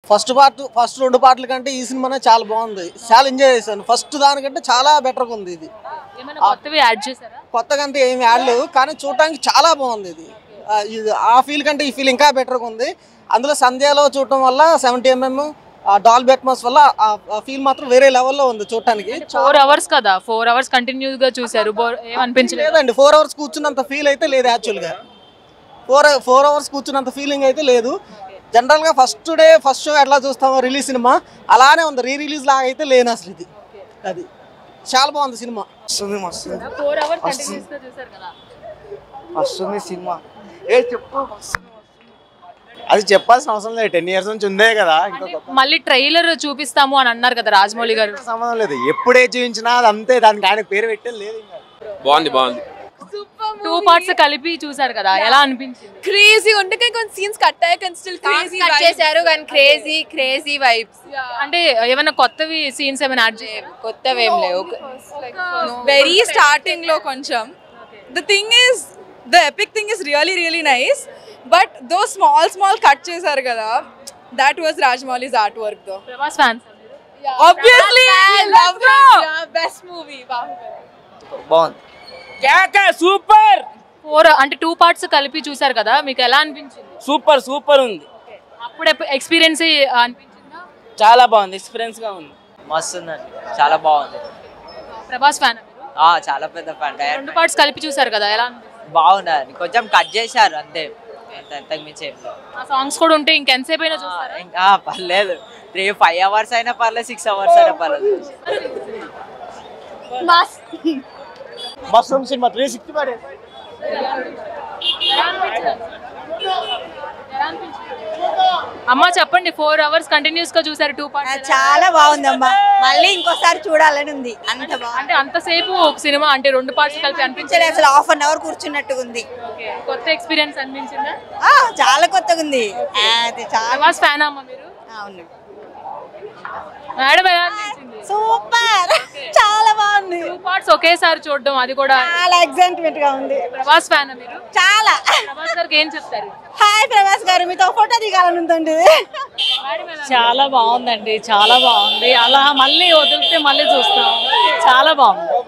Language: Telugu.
ఫస్ట్ 2 పాటల కంటే ఈ సినిమానే చాలా బాగుంది. చాలా ఎంజాయ్ చేశాను. ఫస్ట్ దానికంటే చాలా బెటర్గా ఉంది ఇది. కొత్తగా అంటే ఏమి యాడ్ లేవు, కానీ చూడటానికి చాలా బాగుంది ఇది. ఆ ఫీల్ కంటే ఈ ఫీల్ ఇంకా బెటర్గా ఉంది. అందులో సంధ్యాలో చూడటం వల్ల 70mm డాల్బీ అట్మాస్ వల్ల ఆ ఫీల్ మాత్రం వేరే లెవెల్లో ఉంది చూడటానికి. 4 hours కదా, 4 hours కంటిన్యూస్ గా చూసారు, ఏమనిపించలేదండి. 4 hours కూర్చున్నంత ఫీల్ అయితే లేదు. యాక్చువల్గా 4 hours కూర్చున్నంత ఫీలింగ్ అయితే లేదు. జనరల్గా ఫస్ట్ షో ఎట్లా చూస్తామో రిలీజ్ సినిమా అలానే ఉంది. రిలీజ్ లాగా అయితే లేను అసలు ఇది. అది చాలా బాగుంది సినిమా. వస్తుంది సినిమా. చెప్పు, అది చెప్పాల్సిన అవసరం లేదు. 10 years నుంచి ఉందే కదా. మళ్ళీ ట్రైలర్ చూపిస్తాము అని అన్నారు కదా రాజమౌళి గారు. సంబంధం లేదు, ఎప్పుడే చూపించినా అది అంతే. దానికి ఆయన పేరు పెట్టే లేదు. బాగుంది. 2 parts కలిపి చూసారు కదా, ఎలా అనిపించింది? క్రేజీ ఉంటే కొన్ని సీన్స్ కట్ అయ్యాక స్టిల్ క్రేజీ కట్ చేశారు, కానీ క్రేజీ వైబ్స్. అంటే ఏమైనా కొత్తవి సీన్స్ ఏమైనా యాడ్ చేశారు? కొత్తవి ఏం లేవు. వెరీ స్టార్టింగ్ లో కొంచెం the thing is the epic thing is really nice, but though small cut చేశారు కదా, that was Rajamouli's art work though. Prabhas fans obviously best movie. బాగుంది. సూపర్. 4 అంటే 2 parts కలిపి చూసారు కదా, మీకు ఎలా అనిపించింది? సూపర్ ఉంది. అప్పుడు ఎక్స్పీరియన్స్ అనిపించిందా? చాలా బాగుంది, ఎక్స్పీరియన్స్ గా ఉంది. మస్తు ఉందండి, చాలా బాగుంది. ప్రభాస్ ఫ్యాన్? చాలా పెద్ద ఫ్యాన్. 2 parts కలిపి చూసారు కదా, ఎలా అనిపించింది? బాగుంది. కొంచెం కట్ చేశారు అంతే, ఎంతకు మించి ఏం లేదు. ఆ సాంగ్స్ కూడా ఉంటే ఇంకెంతసేపు అయినా చూస్తారా? పర్లేదు. 5 hours అయినా పర్లేదు, 6 hours అయినా పర్లేదు. మస్తు సినిమా. 360 పడే. అమ్మా చెప్పండి, 4 hours కంటిన్యూస్ గా చూసారు 2 parts. చాలా బాగుందమ్మా, మళ్ళీ ఇంకోసారి చూడాలని ఉంది. అంత బాగుంది. అంటే అంతసేపు సినిమా అంటే 2 parts కలిపి అనిపించలేదు. అసలు 1/2 hour కూర్చున్నట్టుగా ఉంది. కొత్త ఎక్స్పీరియన్స్ అనిపించిందా? చాలా కొత్తగా ఉంది. అది చాలా. ప్రభాస్ ఫ్యాన్ అమ్మా మీరు? అవును. మేడం ఎలా అనిపించింది? సూపర్, చాలా బాగుంది. 2 parts ఒకేసారి చూడడం, అది కూడా చాలా ఎక్సైట్మెంట్ గా ఉంది. ప్రభాస్ ఫ్యాన్ మీరు? చాలా. ప్రభాస్ గారికి ఏం చెప్తారు? హాయ్ ప్రభాస్ గారు, మీతో ఫోటో దిగాలని ఉందండి. చాలా బాగుందండి, చాలా బాగుంది. అలా మళ్ళీ వదిలితే మళ్ళీ చూస్తాం. చాలా బాగుంది.